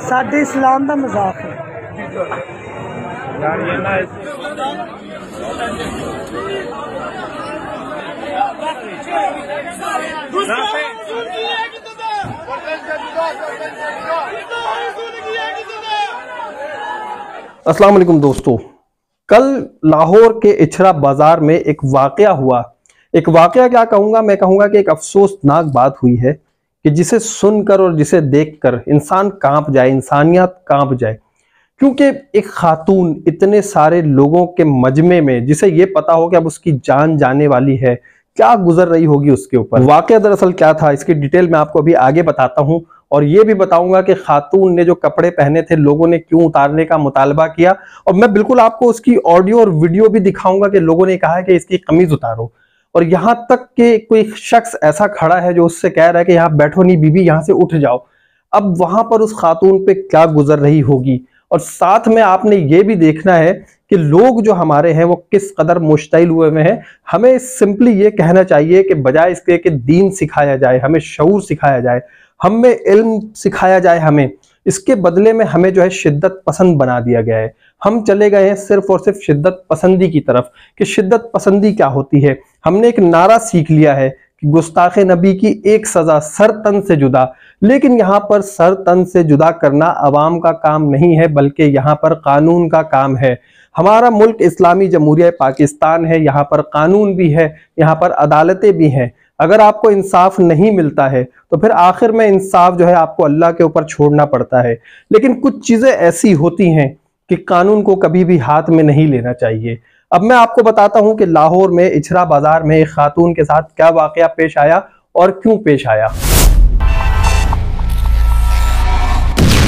साडे इस्लाम का मजाक है। अस्सलाम वालेकुम दोस्तों, कल लाहौर के इछरा बाजार में एक वाकया हुआ। एक वाकया क्या कहूंगा, मैं कहूंगा कि एक अफसोसनाक बात हुई है कि जिसे सुनकर और जिसे देखकर इंसान कांप जाए, इंसानियत कांप जाए। क्योंकि एक खातून इतने सारे लोगों के मजमे में, जिसे ये पता हो कि अब उसकी जान जाने वाली है, क्या गुजर रही होगी उसके ऊपर। वाकया दरअसल क्या था, इसकी डिटेल मैं आपको अभी आगे बताता हूं और ये भी बताऊंगा कि खातून ने जो कपड़े पहने थे लोगों ने क्यों उतारने का मुतालबा किया, और मैं बिल्कुल आपको उसकी ऑडियो और वीडियो भी दिखाऊंगा कि लोगों ने कहा है कि इसकी कमीज उतारो। और यहां तक कि कोई शख्स ऐसा खड़ा है जो उससे कह रहा है कि यहां बैठो नहीं बीबी, यहां से उठ जाओ। अब वहां पर उस खातून पे क्या गुजर रही होगी। और साथ में आपने ये भी देखना है कि लोग जो हमारे हैं वो किस कदर मुश्तइल हुए में हैं। हमें सिंपली ये कहना चाहिए कि बजाय इसके कि दीन सिखाया जाए, हमें शऊर सिखाया जाए, हमें इल्म सिखाया जाए, हमें इसके बदले में हमें जो है शिद्दत पसंद बना दिया गया है। हम चले गए हैं सिर्फ और सिर्फ शिद्दत पसंदी की तरफ कि शिद्दत पसंदी क्या होती है। हमने एक नारा सीख लिया है कि गुस्ताखे नबी की एक सजा सर तन से जुदा। लेकिन यहाँ पर सर तन से जुदा करना अवाम का काम नहीं है, बल्कि यहाँ पर कानून का काम है। हमारा मुल्क इस्लामी जमहूरिया पाकिस्तान है, यहाँ पर कानून भी है, यहाँ पर अदालतें भी हैं। अगर आपको इंसाफ नहीं मिलता है तो फिर आखिर में इंसाफ जो है आपको अल्लाह के ऊपर छोड़ना पड़ता है। लेकिन कुछ चीजें ऐसी होती हैं कि कानून को कभी भी हाथ में नहीं लेना चाहिए। अब मैं आपको बताता हूं कि लाहौर में इछरा बाजार में एक खातून के साथ क्या वाकया पेश आया और क्यों पेश आया।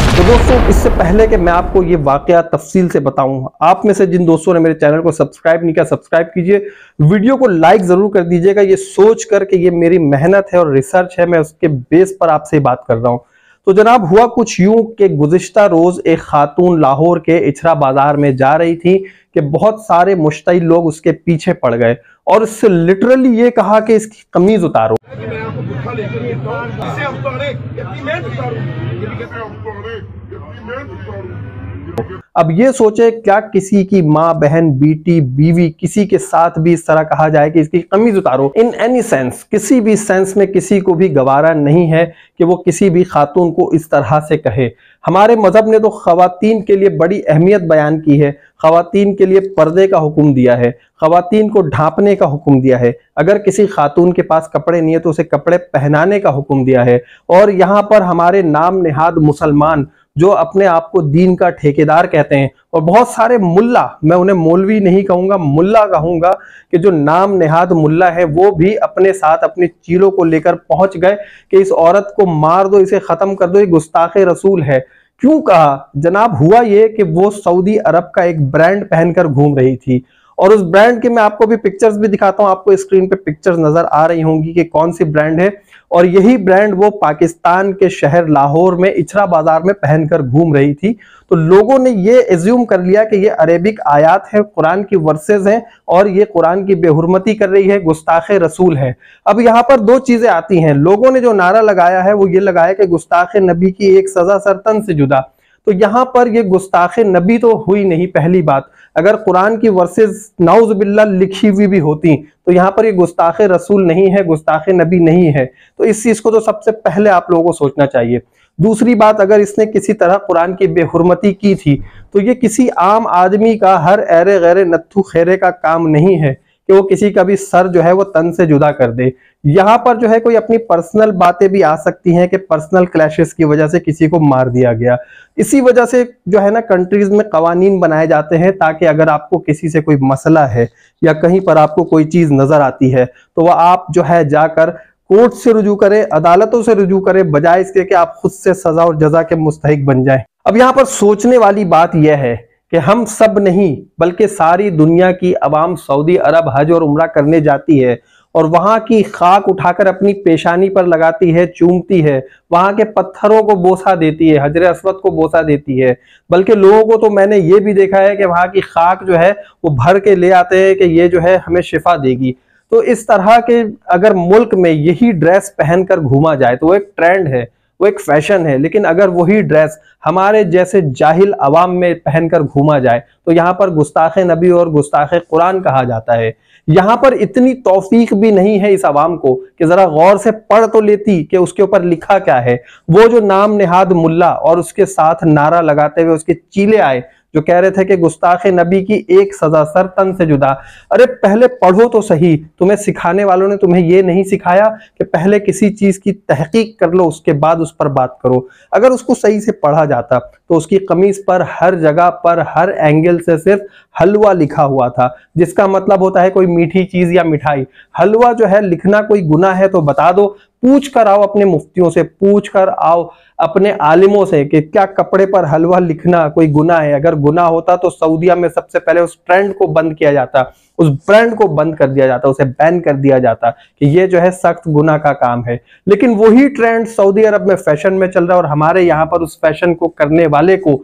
तो दोस्तों, इससे पहले कि मैं आपको ये वाकया तफसील से बताऊं, आप में से जिन दोस्तों ने मेरे चैनल को सब्सक्राइब नहीं किया, सब्सक्राइब कीजिए, वीडियो को लाइक जरूर कर दीजिएगा, ये सोच कर कि ये मेरी मेहनत है और रिसर्च है, मैं उसके बेस पर आपसे बात कर रहा हूं। तो जनाब, हुआ कुछ यूं कि गुज़िश्ता रोज एक खातून लाहौर के इछरा बाजार में जा रही थी कि बहुत सारे मुश्तइल लोग उसके पीछे पड़ गए और उससे लिटरली ये कहा कि इसकी कमीज उतारो। अब ये सोचे, क्या किसी की माँ, बहन, बेटी, बीवी, किसी के साथ भी इस तरह कहा जाए कि इसकी कमीज उतारो। इन एनी सेंस, किसी भी सेंस में किसी को भी गवारा नहीं है कि वो किसी भी खातून को इस तरह से कहे। हमारे मजहब ने तो खवातीन के लिए बड़ी अहमियत बयान की है, खवातीन के लिए पर्दे का हुक्म दिया है, खवातीन को ढांपने का हुक्म दिया है। अगर किसी खातून के पास कपड़े नहीं है तो उसे कपड़े पहनाने का हुक्म दिया है। और यहाँ पर हमारे नाम नेहाद मुसलमान जो अपने आप को दीन का ठेकेदार कहते हैं, और बहुत सारे मुल्ला, मैं उन्हें मौलवी नहीं कहूंगा, मुल्ला कहूंगा, कि जो नाम नेहाद मुल्ला है वो भी अपने साथ अपनी चीलों को लेकर पहुंच गए कि इस औरत को मार दो, इसे खत्म कर दो, ये गुस्ताखे रसूल है। क्यों कहा जनाब? हुआ ये कि वो सऊदी अरब का एक ब्रांड पहनकर घूम रही थी, और उस ब्रांड के मैं आपको भी पिक्चर्स भी दिखाता हूं, आपको स्क्रीन पे पिक्चर्स नजर आ रही होंगी कि कौन सी ब्रांड है। और यही ब्रांड वो पाकिस्तान के शहर लाहौर में इछरा बाजार में पहनकर घूम रही थी। तो लोगों ने ये एज्यूम कर लिया कि ये अरेबिक आयात है, कुरान की वर्सेस हैं, और ये कुरान की बेहुरमती कर रही है, गुस्ताखे रसूल है। अब यहाँ पर दो चीजें आती हैं। लोगों ने जो नारा लगाया है वो ये लगाया कि गुस्ताखे नबी की एक सजा सरतन से जुदा। तो यहाँ पर ये गुस्ताखे नबी तो हुई नहीं। पहली बात, अगर कुरान की वर्सेस नाउज़ बिल्लाह लिखी हुई भी होती तो यहाँ पर ये गुस्ताखे रसूल नहीं है, गुस्ताखे नबी नहीं है। तो इस चीज को तो सबसे पहले आप लोगों को सोचना चाहिए। दूसरी बात, अगर इसने किसी तरह कुरान की बेहुरमती की थी तो ये किसी आम आदमी का, हर ऐरे गैरे नत्थु खैरे का काम नहीं है कि वो किसी का भी सर जो है वो तन से जुदा कर दे। यहाँ पर जो है कोई अपनी पर्सनल बातें भी आ सकती हैं कि पर्सनल क्लैशेस की वजह से किसी को मार दिया गया। इसी वजह से जो है ना कंट्रीज में कवानीन बनाए जाते हैं ताकि अगर आपको किसी से कोई मसला है या कहीं पर आपको कोई चीज नजर आती है तो वह आप जो है जाकर कोर्ट से रुजू करें, अदालतों से रुजू करें, बजाय इसके कि आप खुद से सजा और जजा के मुस्तहिक बन जाएं। अब यहाँ पर सोचने वाली बात यह है कि हम सब नहीं बल्कि सारी दुनिया की अवाम सऊदी अरब हज और उम्रा करने जाती है और वहां की खाक उठाकर अपनी पेशानी पर लगाती है, चूमती है, वहां के पत्थरों को बोसा देती है, हजरे अस्वद को बोसा देती है। बल्कि लोगों को तो मैंने ये भी देखा है कि वहां की खाक जो है वो भर के ले आते हैं कि ये जो है हमें शिफा देगी। तो इस तरह के अगर मुल्क में यही ड्रेस पहनकर घूमा जाए तो वो एक ट्रेंड है, वो एक फैशन है। लेकिन अगर वही ड्रेस हमारे जैसे जाहिल अवाम में पहनकर घूमा जाए तो यहाँ पर गुस्ताखे नबी और गुस्ताखे कुरान कहा जाता है। यहाँ पर इतनी तौफीक भी नहीं है इस अवाम को कि जरा गौर से पढ़ तो लेती कि उसके ऊपर लिखा क्या है। वो जो नाम नेहाद मुल्ला और उसके साथ नारा लगाते हुए उसके चीले आए जो कह रहे थे कि गुस्ताखे नबी की एक सजा सर तन से जुदा। अरे पहले पढ़ो तो सही, तुम्हें सिखाने वालों ने तुम्हें ये नहीं सिखाया कि पहले किसी चीज की तहकीक कर लो उसके बाद उस पर बात करो। अगर उसको सही से पढ़ा जाता तो उसकी कमीज पर हर जगह पर हर एंगल से सिर्फ हलवा लिखा हुआ था, जिसका मतलब होता है कोई मीठी चीज या मिठाई। हलवा जो है लिखना कोई गुनाह है तो बता दो, पूछ कर आओ अपने मुफ्तियों से, पूछ कर आओ अपने आलिमों से कि क्या कपड़े पर हलवा लिखना कोई गुनाह है। अगर गुनाह होता तो सऊदीया में सबसे पहले उस ट्रेंड को बंद किया जाता, उस ब्रांड को बंद कर दिया जाता, उसे बैन कर दिया जाता कि ये जो है सख्त गुनाह का काम है। लेकिन वही ट्रेंड सऊदी अरब में फैशन में चल रहा है और हमारे यहाँ पर उस फैशन को करने वाले को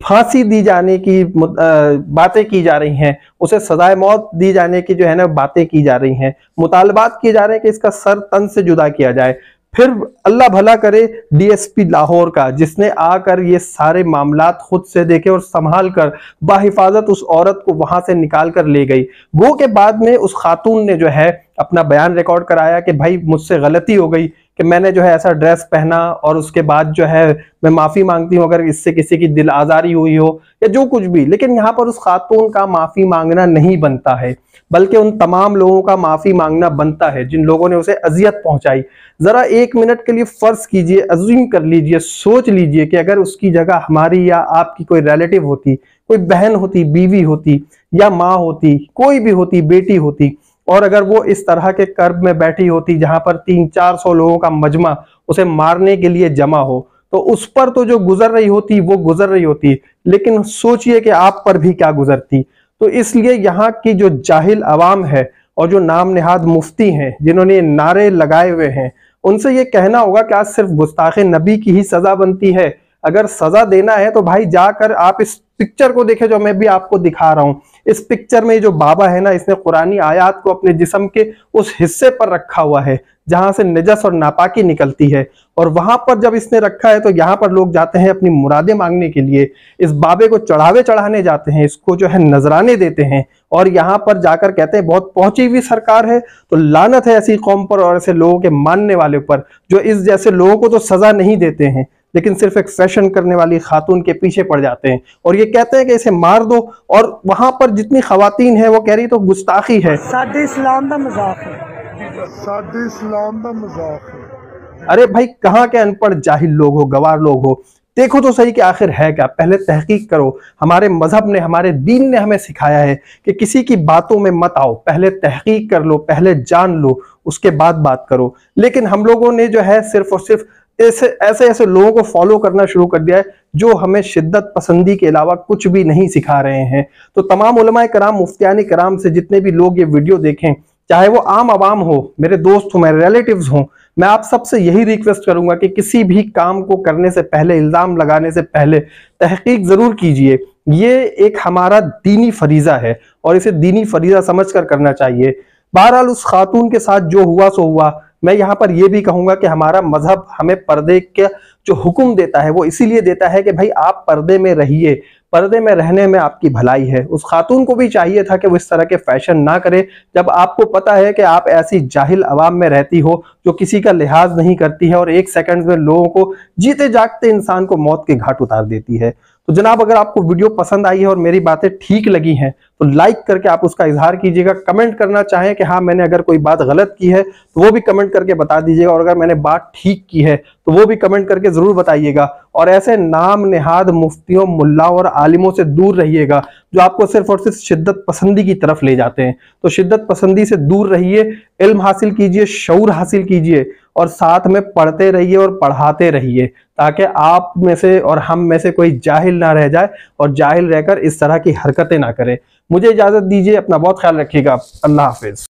फांसी दी जाने की बातें की जा रही हैं, उसे सजाए मौत दी जाने की जो है ना बातें की जा रही हैं, मुतालबात किए जा रहे हैं कि इसका सर तन से जुदा किया जाए। फिर अल्लाह भला करे डीएसपी लाहौर का, जिसने आकर ये सारे मामलात खुद से देखे और संभाल कर बाहिफाजत उस औरत को वहां से निकाल कर ले गई। गो के बाद में उस खातून ने जो है अपना बयान रिकॉर्ड कराया कि भाई मुझसे गलती हो गई कि मैंने जो है ऐसा ड्रेस पहना और उसके बाद जो है मैं माफी मांगती हूँ अगर इससे किसी की दिल आजारी हुई हो या जो कुछ भी। लेकिन यहाँ पर उस खातून का माफी मांगना नहीं बनता है, बल्कि उन तमाम लोगों का माफी मांगना बनता है जिन लोगों ने उसे अजियत पहुंचाई। जरा एक मिनट के लिए फर्ज कीजिए, अज्यूम कर लीजिए, सोच लीजिए कि अगर उसकी जगह हमारी या आपकी कोई रिलेटिव होती, कोई बहन होती, बीवी होती या माँ होती, कोई भी होती, बेटी होती, और अगर वो इस तरह के कर्ब में बैठी होती जहां पर 300-400 लोगों का मजमा उसे मारने के लिए जमा हो, तो उस पर तो जो गुजर रही होती वो गुजर रही होती, लेकिन सोचिए कि आप पर भी क्या गुजरती। तो इसलिए यहाँ की जो जाहिल अवाम है और जो नाम नेहाद मुफ्ती हैं जिन्होंने ये नारे लगाए हुए हैं, उनसे ये कहना होगा कि आज सिर्फ गुस्ताखे नबी की ही सजा बनती है। अगर सजा देना है तो भाई जाकर आप इस पिक्चर को देखें जो मैं भी आपको दिखा रहा हूं। इस पिक्चर में जो बाबा है ना, इसने कुरानी आयात को अपने जिस्म के उस हिस्से पर रखा हुआ है जहां से नजस और नापाकी निकलती है, और वहां पर जब इसने रखा है तो यहाँ पर लोग जाते हैं अपनी मुरादें मांगने के लिए, इस बाबे को चढ़ावे चढ़ाने जाते हैं, इसको जो है नजराने देते हैं और यहाँ पर जाकर कहते हैं बहुत पहुंची हुई सरकार है। तो लानत है ऐसी कौम पर और ऐसे लोगों के मानने वाले पर जो इस जैसे लोगों को तो सजा नहीं देते हैं लेकिन सिर्फ एक फैशन करने वाली खातून के पीछे पड़ जाते हैं और ये कहते हैं कि इसे मार दो, और वहां पर जितनी खवातीन है वो कह रही तो गुस्ताखी है। साडे इस्लाम दा मजाक है, साडे इस्लाम दा मजाक है। अरे भाई कहाँ के अनपढ़ जाहिल लोग हो, गवार लोग हो, देखो तो सही कि आखिर है क्या, पहले तहकीक करो। हमारे मजहब ने, हमारे दीन ने हमें सिखाया है कि किसी की बातों में मत आओ, पहले तहकीक कर लो, पहले जान लो, उसके बाद बात करो। लेकिन हम लोगों ने जो है सिर्फ और सिर्फ ऐसे लोगों को फॉलो करना शुरू कर दिया है जो हमें शिद्दत पसंदी के अलावा कुछ भी नहीं सिखा रहे हैं। तो तमाम उलमाए कराम, मुफ्तियान कराम से जितने भी लोग ये वीडियो देखें, चाहे वो आम आवाम हो, मेरे दोस्त हो, मेरे रिलेटिव्स हों, मैं आप सबसे यही रिक्वेस्ट करूंगा कि किसी भी काम को करने से पहले, इल्जाम लगाने से पहले तहकीक जरूर कीजिए। ये एक हमारा दीनी फरीजा है और इसे दीनी फरीजा समझकर करना चाहिए। बहरहाल उस खातून के साथ जो हुआ सो हुआ। मैं यहाँ पर यह भी कहूंगा कि हमारा मजहब हमें पर्दे के जो हुक्म देता है वो इसीलिए देता है कि भाई आप पर्दे में रहिए, पर्दे में रहने में आपकी भलाई है। उस खातून को भी चाहिए था कि वो इस तरह के फैशन ना करे जब आपको पता है कि आप ऐसी जाहिल अवाम में रहती हो जो किसी का लिहाज नहीं करती है और एक सेकंड में लोगों को, जीते जागते इंसान को मौत के घाट उतार देती है। तो जनाब अगर आपको वीडियो पसंद आई है और मेरी बातें ठीक लगी हैं तो लाइक करके आप उसका इजहार कीजिएगा। कमेंट करना चाहें कि हाँ मैंने अगर कोई बात गलत की है तो वो भी कमेंट करके बता दीजिएगा, और अगर मैंने बात ठीक की है तो वो भी कमेंट करके जरूर बताइएगा। और ऐसे नाम नेहाद मुफ्तियों, मुल्लाओं और आलिमों से दूर रहिएगा जो आपको सिर्फ और सिर्फ शिद्दत पसंदी की तरफ ले जाते हैं। तो शिद्दत पसंदी से दूर रहिए, इल्म हासिल कीजिए, शऊर हासिल कीजिए और साथ में पढ़ते रहिए और पढ़ाते रहिए ताकि आप में से और हम में से कोई जाहिल ना रह जाए और जाहिल रहकर इस तरह की हरकतें ना करे। मुझे इजाजत दीजिए, अपना बहुत ख्याल रखिएगा। अल्लाह हाफिज।